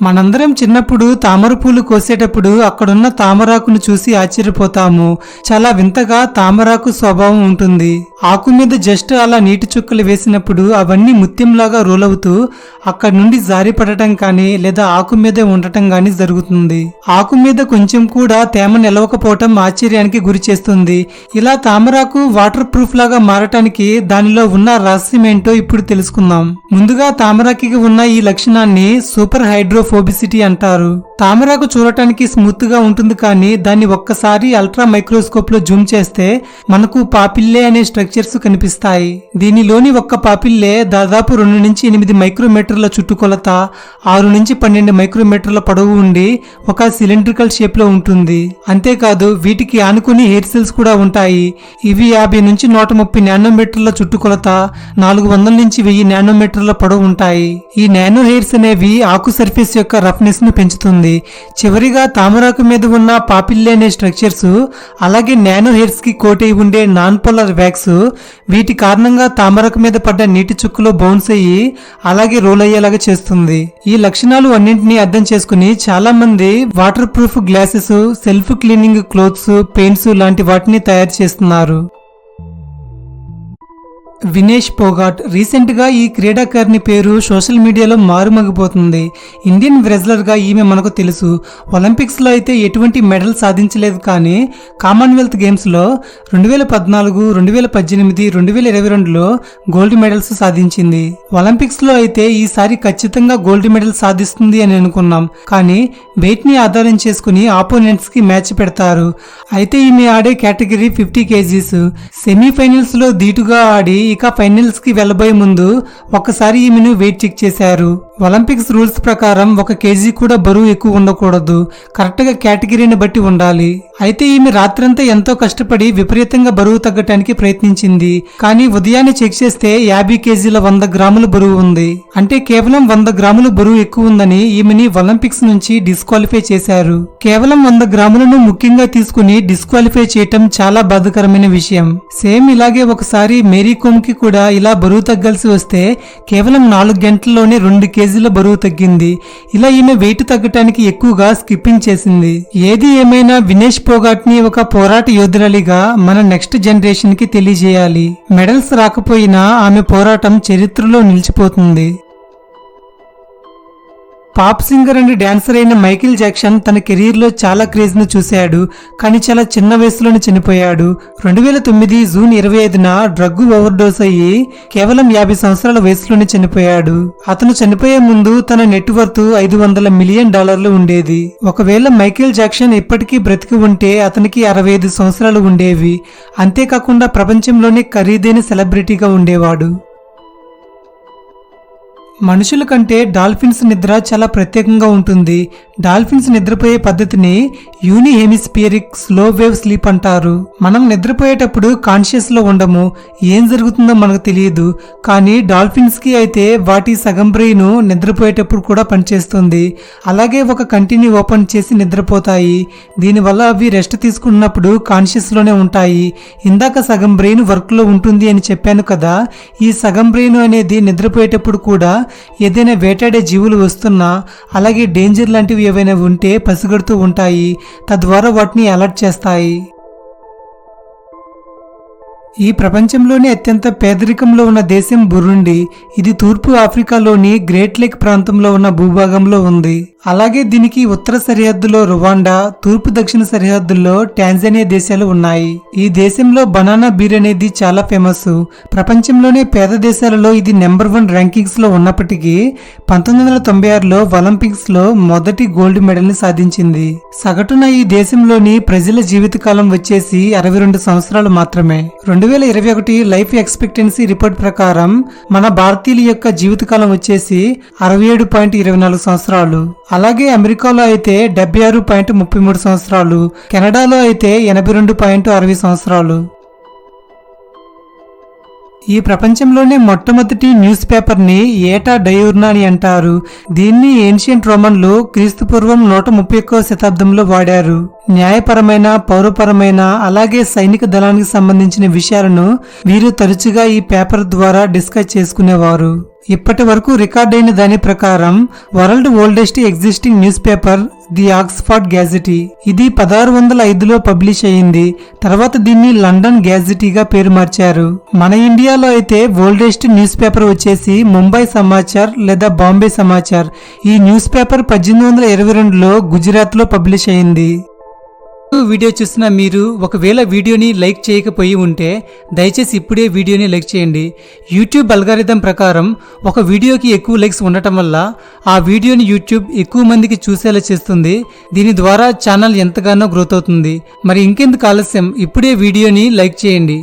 మనందరం చిన్నప్పుడు తామర పూలు కోసేటప్పుడు అక్కడున్న తామరాకును చూసి ఆశ్చర్యపోతాము. చాలా వింతగా తామరాకు స్వభావం ఉంటుంది. ఆకు మీద జస్ట్ అలా నీటి చుక్కలు వేసినప్పుడు అవన్నీ ముత్యంలాగా రోలవుతూ అక్కడి నుండి జారిపడటం కానీ లేదా ఆకు మీదే ఉండటం కానీ జరుగుతుంది. ఆకు మీద కొంచెం కూడా తేమ నిలవకపోవటం ఆశ్చర్యానికి గురి చేస్తుంది. ఇలా తామరాకు వాటర్ ప్రూఫ్ లాగా మారటానికి దానిలో ఉన్న రహస్యం ఏంటో ఇప్పుడు తెలుసుకుందాం. ముందుగా తామరాకి ఉన్న ఈ లక్షణాన్ని సూపర్ హైడ్రోఫోబిసిటీ అంటారు. తామరాకు చూడటానికి స్మూత్ గా ఉంటుంది, కానీ దాన్ని ఒక్కసారి అల్ట్రా మైక్రోస్కోప్ లో జూమ్ చేస్తే మనకు పాపిల్లే అనే స్ట్రక్చర్స్ కనిపిస్తాయి. దీనిలోని ఒక్క పాపిల్లే దాదాపు 2 నుంచి 8 మైక్రోమీటర్ల చుట్టుకొలత, 6 నుంచి 12 మైక్రోమీటర్ల పొడవు ఉండి ఒక సిలిండ్రికల్ షేప్ లో ఉంటుంది. అంతేకాదు వీటికి ఆనుకుని హెయిర్ సెల్స్ కూడా ఉంటాయి. ఇవి 50 నుంచి 130 నానోమీటర్ల చుట్టుకొలత, 400 నుంచి 1000 నానోమీటర్ల పొడవు ఉంటాయి. ఈ నానో హెయిర్స్ అనేవి ఆకు సర్ఫేస్ యొక్క రఫ్నెస్ ను పెంచుతుంది. చివరిగా తామరాకు మీద ఉన్న పాపిల్లే అనే స్ట్రక్చర్స్ అలాగే నానో హెయిర్స్ కి కోటై ఉండే నాన్ పోలార్ వ్యాక్స్ వీటి కారణంగా తామరాకు మీద పడ్డ నీటి చుక్కలో బౌన్స్ అయ్యి అలాగే రోల్ అయ్యేలాగా చేస్తుంది. ఈ లక్షణాలు అన్నింటినీ అర్థం చేసుకుని చాలా మంది water proof glasses, self cleaning clothes, paints లాంటి వాటిని తయారు చేస్తున్నారు. వినేష్ పోగాట్ రీసెంట్ గా ఈ క్రీడాకారిణి పేరు సోషల్ మీడియాలో మారుమగిపోతుంది. ఇండియన్ రెజ్లర్ గా ఈమె మనకు తెలుసు. ఒలింపిక్స్ లో అయితే ఎటువంటి మెడల్ సాధించలేదు, కానీ కామన్వెల్త్ గేమ్స్ లో 2014, 2018, 2022లో గోల్డ్ మెడల్స్ సాధించింది. ఒలింపిక్స్ లో అయితే ఈసారి ఖచ్చితంగా గోల్డ్ మెడల్ సాధిస్తుంది అని అనుకున్నాం, కానీ వెయిట్ ని ఆధారం చేసుకుని ఆపోనెంట్స్ కి మ్యాచ్ పెడతారు. అయితే ఈమె ఆడే కేటగిరీ 50 kgs. సెమీఫైనల్స్ లో ధీటుగా ఆడి ఇక ఫైనల్స్ కి వెళ్లబోయే ముందు ఒక్కసారి ఈమెను వెయిట్ చెక్ చేశారు. ఒలింపిక్స్ రూల్స్ ప్రకారం 1 kg కూడా బరువు ఎక్కువ ఉండకూడదు. కరెక్ట్ గా కేటగిరీని బట్టి ఉండాలి. అయితే ఈమె రాత్రంతా ఎంతో కష్టపడి విపరీతంగా బరువు తగ్గటానికి ప్రయత్నించింది, కానీ ఉదయాన్నే చెక్ చేస్తే 50 kgల 100 గ్రాముల బరువు ఉంది. అంటే కేవలం 100 గ్రాముల బరువు ఎక్కువ ఉందని ఈమెని ఒలింపిక్స్ నుంచి డిస్క్వాలిఫై చేశారు. కేవలం 100 గ్రాములను ముఖ్యంగా తీసుకుని డిస్క్వాలిఫై చేయటం చాలా బాధాకరమైన విషయం. సేమ్ ఇలాగే ఒకసారి మేరీ కోమ్ కి కూడా ఇలా బరువు తగ్గాల్సి వస్తే కేవలం 4 గంటల్లోనే 2 kgల బరువు తగ్గింది. ఇలా ఈమె వెయిట్ తగ్గటానికి ఎక్కువగా స్కిప్పింగ్ చేసింది. ఏది ఏమైనా వినేష్ పోగాట్ ని ఒక పోరాట యోధురాలిగా మన నెక్స్ట్ జనరేషన్ కి తెలియజేయాలి. మెడల్స్ రాకపోయినా ఆమె పోరాటం చరిత్రలో నిలిచిపోతుంది. పాప్ సింగర్ అండ్ డాన్సర్ అయిన మైకేల్ జాక్సన్ తన కెరీర్ లో చాలా క్రేజ్ ను చూశాడు, కానీ చాలా చిన్న వయసులోనే చనిపోయాడు. 2009 జూన్ 25న డ్రగ్ ఓవర్ డోస్ అయ్యి కేవలం 50 సంవత్సరాల వయసులోనే చనిపోయాడు. అతను చనిపోయే ముందు తన నెట్వర్త్ $500 మిలియన్ ఉండేది. ఒకవేళ మైకేల్ జాక్సన్ ఇప్పటికీ బ్రతికి ఉంటే అతనికి 65 సంవత్సరాలు ఉండేవి. అంతేకాకుండా ప్రపంచంలోనే ఖరీదైన సెలబ్రిటీగా ఉండేవాడు. మనుషుల కంటే డాల్ఫిన్స్ నిద్ర చాలా ప్రత్యేకంగా ఉంటుంది. డాల్ఫిన్స్ నిద్రపోయే పద్ధతిని యూని హెమిస్పియరిక్ స్లో వేవ్ స్లీప్ అంటారు. మనం నిద్రపోయేటప్పుడు కాన్షియస్ లో ఉండము, ఏం జరుగుతుందో మనకు తెలియదు. కానీ డాల్ఫిన్స్ కి అయితే వాటి సగం బ్రెయిన్ నిద్రపోయేటప్పుడు కూడా పనిచేస్తుంది. అలాగే ఒక కంటిని ఓపెన్ చేసి నిద్రపోతాయి. దీనివల్ల అవి రెస్ట్ తీసుకున్నప్పుడు కాన్షియస్ లోనే ఉంటాయి. ఇందాక సగం బ్రెయిన్ వర్క్ లో ఉంటుంది అని చెప్పాను కదా, ఈ సగం బ్రెయిన్ అనేది నిద్రపోయేటప్పుడు కూడా ఏదైనా వేటాడే జీవులు వస్తున్నా అలాగే డేంజర్ లాంటివి ఏవైనా ఉంటే పసిగడుతూ ఉంటాయి. తద్వారా వాటిని అలర్ట్ చేస్తాయి. ఈ ప్రపంచంలోనే అత్యంత పేదరికంలో ఉన్న దేశం బురుండి. ఇది తూర్పు ఆఫ్రికాలోని గ్రేట్ లేక్ ప్రాంతంలో ఉన్న భూభాగంలో ఉంది. అలాగే దీనికి ఉత్తర సరిహద్దులో రువాండా, తూర్పు దక్షిణ సరిహద్దుల్లో టాంజానియా దేశాలు ఉన్నాయి. ఈ దేశంలో బనానా బీర్ అనేది చాలా ఫేమస్. ప్రపంచంలోనే పేద దేశాలలో ఇది నెంబర్ 1 ర్యాంకింగ్స్ లో ఉన్నప్పటికీ 1996లో ఒలింపిక్స్ లో మొదటి గోల్డ్ మెడల్ ని సాధించింది. సగటున ఈ దేశంలోని ప్రజల జీవితకాలం వచ్చేసి 62 సంవత్సరాలు మాత్రమే. 2021 లైఫ్ ఎక్స్పెక్టెన్సీ రిపోర్ట్ ప్రకారం మన భారతీయుల యొక్క జీవితకాలం వచ్చేసి 67.24 సంవత్సరాలు. అలాగే అమెరికాలో అయితే 76.33 సంవత్సరాలు, కెనడాలో అయితే 82.60 సంవత్సరాలు. ఈ ప్రపంచంలోనే మొట్టమొదటి న్యూస్ పేపర్ ని ఏటా డయూర్నా అని అంటారు. దీన్ని ఏన్షియంట్ రోమన్లు క్రీస్తుపూర్వం 131వ శతాబ్దంలో వాడారు. న్యాయపరమైన, పౌరపరమైన అలాగే సైనిక దళానికి సంబంధించిన విషయాలను వీరు తరచుగా ఈ పేపర్ ద్వారా డిస్కస్ చేసుకునేవారు. ఇప్పటి వరకు రికార్డైన దాని ప్రకారం world oldest existing news the Oxford gazette. ఇది 1605లో పబ్లిష్ అయింది. తర్వాత దీన్ని లండన్ గ్యాజెటీగా పేరు మార్చారు. మన ఇండియాలో అయితే ఓల్డెస్ట్ న్యూస్ పేపర్ వచ్చేసి ముంబై సమాచార్ లేదా బాంబే సమాచార్. ఈ న్యూస్ పేపర్ 1822లో గుజరాత్లో పబ్లిష్ అయింది. వీడియో చూసిన మీరు ఒకవేళ వీడియోని లైక్ చేయకపోయి ఉంటే దయచేసి ఇప్పుడే వీడియోని లైక్ చేయండి. యూట్యూబ్ అల్గారిథం ప్రకారం ఒక వీడియోకి ఎక్కువ లైక్స్ ఉండటం వల్ల ఆ వీడియోని యూట్యూబ్ ఎక్కువ మందికి చూసేలా చేస్తుంది. దీని ద్వారా ఛానల్ ఎంతగానో గ్రోత్ అవుతుంది. మరి ఇంకెందుకు ఆలస్యం, ఇప్పుడే వీడియోని లైక్ చేయండి.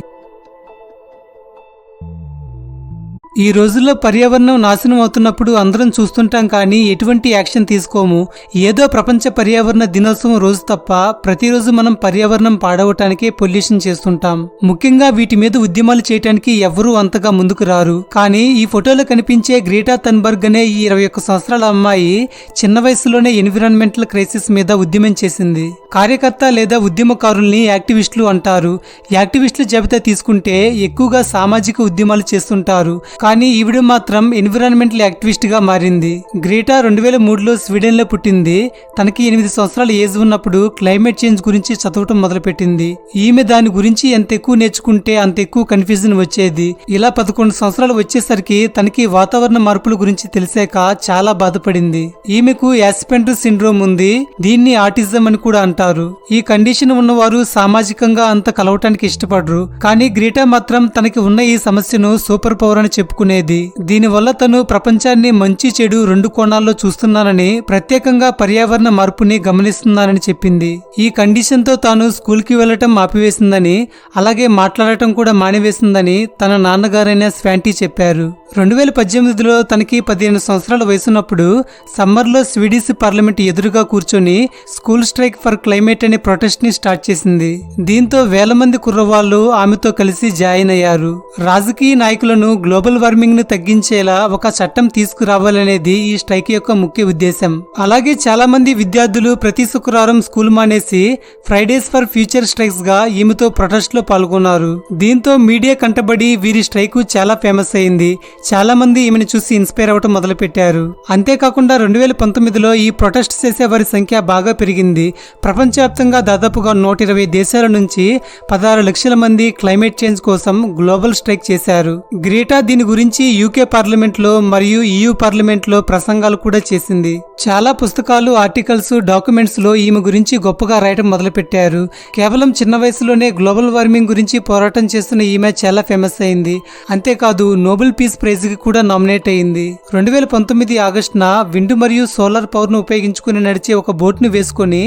ఈ రోజుల్లో పర్యావరణం నాశనం అవుతున్నప్పుడు అందరం చూస్తుంటాం, కానీ ఎటువంటి యాక్షన్ తీసుకోము. ఏదో ప్రపంచ పర్యావరణ దినోత్సవం రోజు తప్ప ప్రతిరోజు మనం పర్యావరణం పాడవటానికే పొల్యూషన్ చేస్తుంటాం. ముఖ్యంగా వీటి మీద ఉద్యమాలు చేయడానికి ఎవ్వరూ అంతగా ముందుకు రారు. కానీ ఈ ఫోటోలో కనిపించే గ్రేటా థన్బర్గ్ అనే ఈ 21 సంవత్సరాల అమ్మాయి చిన్న వయసులోనే ఎన్విరాన్మెంటల్ క్రైసిస్ మీద ఉద్యమం చేసింది. కార్యకర్త లేదా ఉద్యమకారుల్ని యాక్టివిస్టులు అంటారు. యాక్టివిస్టుల జాబితా తీసుకుంటే ఎక్కువగా సామాజిక ఉద్యమాలు చేస్తుంటారు. కానీ ఈవిడ మాత్రం ఎన్విరాన్మెంటల్ యాక్టివిస్ట్ గా మారింది. గ్రేటా 2003లో స్వీడన్ లో పుట్టింది. తనకి 8 సంవత్సరాల ఏజ్ ఉన్నప్పుడు క్లైమేట్ చేంజ్ గురించి చదవటం మొదలుపెట్టింది. ఈమె దాని గురించి ఎంత ఎక్కువ నేర్చుకుంటే అంత ఎక్కువ కన్ఫ్యూజన్ వచ్చేది. ఇలా 11 సంవత్సరాలు వచ్చేసరికి తనకి వాతావరణ మార్పుల గురించి తెలిసాక చాలా బాధపడింది. ఈమెకు యాస్పెండర్ సిండ్రోమ్ ఉంది. దీన్ని ఆటిజం అని కూడా అంటారు. ఈ కండిషన్ ఉన్నవారు సామాజికంగా అంత కలవటానికి ఇష్టపడరు. కానీ గ్రేటా మాత్రం తనకి ఉన్న ఈ సమస్యను సూపర్ పవర్ అని చెప్పుకునేది. దీనివల్ల తను ప్రపంచాన్ని మంచి చెడు 2 కోణాల్లో చూస్తున్నానని, ప్రత్యేకంగా పర్యావరణ మార్పుని గమనిస్తున్నానని చెప్పింది. ఈ కండిషన్ తో తాను స్కూల్ కి వెళ్లటం ఆపివేసిందని, అలాగే మాట్లాడటం కూడా మానివేసిందని తన నాన్నగారైన స్వాంటీ చెప్పారు. 2018లో తనకి 15 సంవత్సరాల వయసున్నప్పుడు సమ్మర్లో స్వీడిష్ పార్లమెంట్ ఎదురుగా కూర్చొని స్కూల్ స్ట్రైక్ ఫర్ క్లైమేట్ అనే ప్రొటెస్ట్ ని స్టార్ట్ చేసింది. దీంతో వేల మంది కుర్రవాళ్లు ఆమెతో కలిసి జాయిన్ అయ్యారు. రాజకీయ నాయకులను గ్లోబల్ వార్మింగ్ ను తగ్గించేలా ఒక చట్టం తీసుకురావాలనేది ఈ స్ట్రైక్ యొక్క ముఖ్య ఉద్దేశం. అలాగే చాలా మంది విద్యార్థులు ప్రతి శుక్రవారం స్కూల్ మానేసి ఫ్రైడేస్ ఫర్ ఫ్యూచర్ స్ట్రైక్స్ గా ఈమెతో ప్రొటెస్ట్ లో పాల్గొన్నారు. దీంతో మీడియా కంటబడి వీరి స్ట్రైక్ చాలా ఫేమస్ అయింది. చాలా మంది ఈమెను చూసి ఇన్స్పైర్ అవ్వటం మొదలు పెట్టారు. అంతేకాకుండా 2019లో ఈ ప్రొటెస్ట్ చేసే వారి సంఖ్య బాగా పెరిగింది. ప్రపంచవ్యాప్తంగా దాదాపుగా 120 దేశాల నుంచి 16 లక్షల మంది క్లైమేట్ చేంజ్ కోసం గ్లోబల్ స్ట్రైక్ చేశారు. గ్రేటా దీని గురించి యూకే పార్లమెంట్ లో మరియు EU పార్లమెంట్ లో ప్రసంగాలు కూడా చేసింది. చాలా పుస్తకాలు, ఆర్టికల్స్, డాక్యుమెంట్స్ లో ఈమె గురించి గొప్పగా రాయటం మొదలుపెట్టారు. కేవలం చిన్న వయసులోనే గ్లోబల్ వార్మింగ్ గురించి పోరాటం చేస్తున్న ఈమె చాలా ఫేమస్ అయింది. అంతేకాదు నోబెల్ పీస్ ప్రైజ్ కి కూడా నామినేట్ అయింది. 2019 ఆగస్టున విండ్ మరియు సోలార్ పవర్ ను ఉపయోగించుకుని నడిచే ఒక బోట్ ను వేసుకుని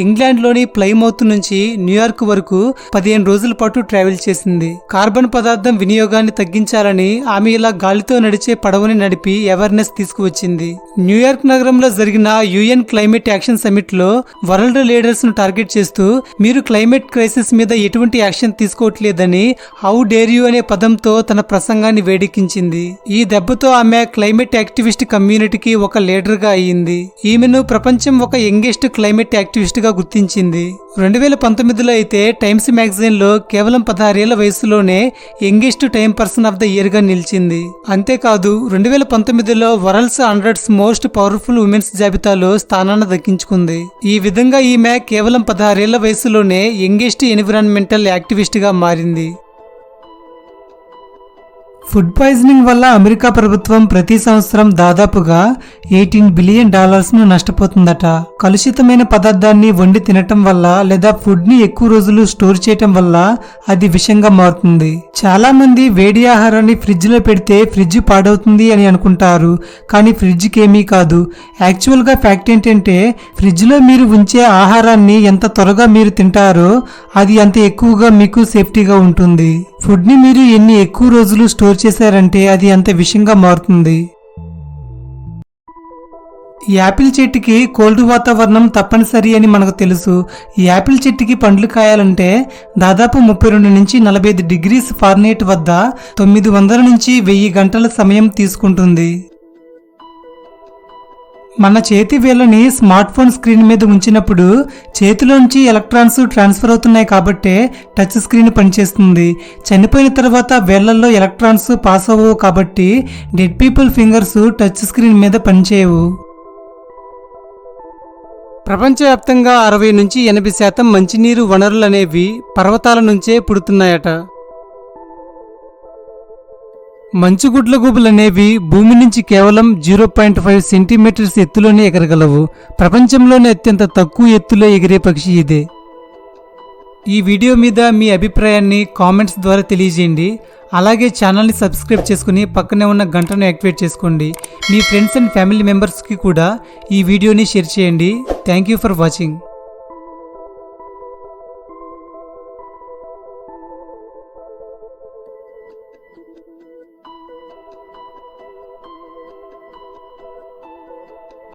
ఇంగ్లాండ్ లోని ప్లైమౌత్ నుంచి న్యూయార్క్ వరకు 15 రోజుల పాటు ట్రావెల్ చేసింది. కార్బన్ పదార్థం వినియోగాన్ని తగ్గించాలని ఆమె ఇలా గాలితో నడిచే పడవని నడిపి అవేర్నెస్ తీసుకువచ్చింది. న్యూయార్క్ నగరంలో జరిగిన UN క్లైమేట్ యాక్షన్ సమిట్ లో వరల్డ్ లీడర్స్ ను టార్గెట్ చేస్తూ మీరు క్లైమేట్ క్రైసిస్ మీద ఎటువంటి యాక్షన్ తీసుకోవట్లేదని హౌ డేర్ యూ అనే పదంతో తన ప్రసంగాన్ని వేడెక్కించింది. ఈ దెబ్బతో ఆమె క్లైమేట్ యాక్టివిస్ట్ కమ్యూనిటీకి ఒక లీడర్ గా అయ్యింది. ఈమెను ప్రపంచం ఒక యంగెస్ట్ క్లైమేట్ యాక్టివిస్ట్ గా గుర్తించింది. 2019లో అయితే టైమ్స్ మ్యాగజైన్ లో కేవలం 16 ఏళ్ల వయసులోనే youngest time person of the year గా నిలిచింది. అంతేకాదు 2019లో వరల్డ్స్ 100 మోస్ట్ పవర్ఫుల్ ఉమెన్స్ జాబితాలో స్థానాన్ని దక్కించుకుంది. ఈ విధంగా ఈమె కేవలం 16 ఏళ్ల వయసులోనే యంగెస్ట్ ఎన్విరాన్మెంటల్ యాక్టివిస్ట్ గా మారింది. ఫుడ్ పాయిజనింగ్ వల్ల అమెరికా ప్రభుత్వం ప్రతి సంవత్సరం దాదాపుగా $18 బిలియన్ నష్టపోతుందట. కలుషితమైన పదార్థాన్ని వండి తినటం వల్ల లేదా ఫుడ్ ని ఎక్కువ రోజులు స్టోర్ చేయటం వల్ల అది విషంగా మారుతుంది. చాలా మంది వేడి ఆహారాన్ని ఫ్రిడ్జ్ లో పెడితే ఫ్రిడ్జ్ పాడవుతుంది అని అనుకుంటారు. కానీ ఫ్రిడ్జ్ కేమీ కాదు. యాక్చువల్ గా ఫ్యాక్ట్ ఏంటంటే ఫ్రిడ్జ్ లో మీరు ఉంచే ఆహారాన్ని ఎంత త్వరగా మీరు తింటారో అది అంత ఎక్కువగా మీకు సేఫ్టీగా ఉంటుంది. ఫుడ్ ని మీరు ఎన్ని ఎక్కువ రోజులు స్టోర్ చేశారంటే అది అంత విషంగా మారుతుంది. యాపిల్ చెట్టుకి కోల్డ్ వాతావరణం తప్పనిసరి అని మనకు తెలుసు. ఈ యాపిల్ చెట్టుకి పండ్లు కాయాలంటే దాదాపు 32 నుంచి 45 డిగ్రీస్ ఫారెన్హీట్ వద్ద 900 నుంచి 1000 గంటల సమయం తీసుకుంటుంది. మన చేతి వేళ్ళని స్మార్ట్ ఫోన్ స్క్రీన్ మీద ఉంచినప్పుడు చేతిలోంచి ఎలక్ట్రాన్స్ ట్రాన్స్ఫర్ అవుతున్నాయి కాబట్టే టచ్ స్క్రీన్ పనిచేస్తుంది. చనిపోయిన తర్వాత వేళ్లలో ఎలక్ట్రాన్స్ పాస్ అవ్వవు కాబట్టి dead people fingers touch screen మీద పనిచేయవు. ప్రపంచవ్యాప్తంగా 60 నుంచి 80% మంచినీరు వనరులనేవి పర్వతాల నుంచే పుడుతున్నాయట. మంచుగుడ్ల గుబులనేవి భూమి నుంచి కేవలం 0.5 సెంటీమీటర్స్ ఎత్తులోనే ఎగరగలవు. ప్రపంచంలోనే అత్యంత తక్కువ ఎత్తులో ఎగిరే పక్షి ఇదే. ఈ వీడియో మీద మీ అభిప్రాయాన్ని కామెంట్స్ ద్వారా తెలియజేయండి. అలాగే ఛానల్ని సబ్స్క్రైబ్ చేసుకుని పక్కనే ఉన్న గంటను యాక్టివేట్ చేసుకోండి. మీ ఫ్రెండ్స్ అండ్ ఫ్యామిలీ మెంబర్స్కి కూడా ఈ వీడియోని షేర్ చేయండి. Thank you for watching.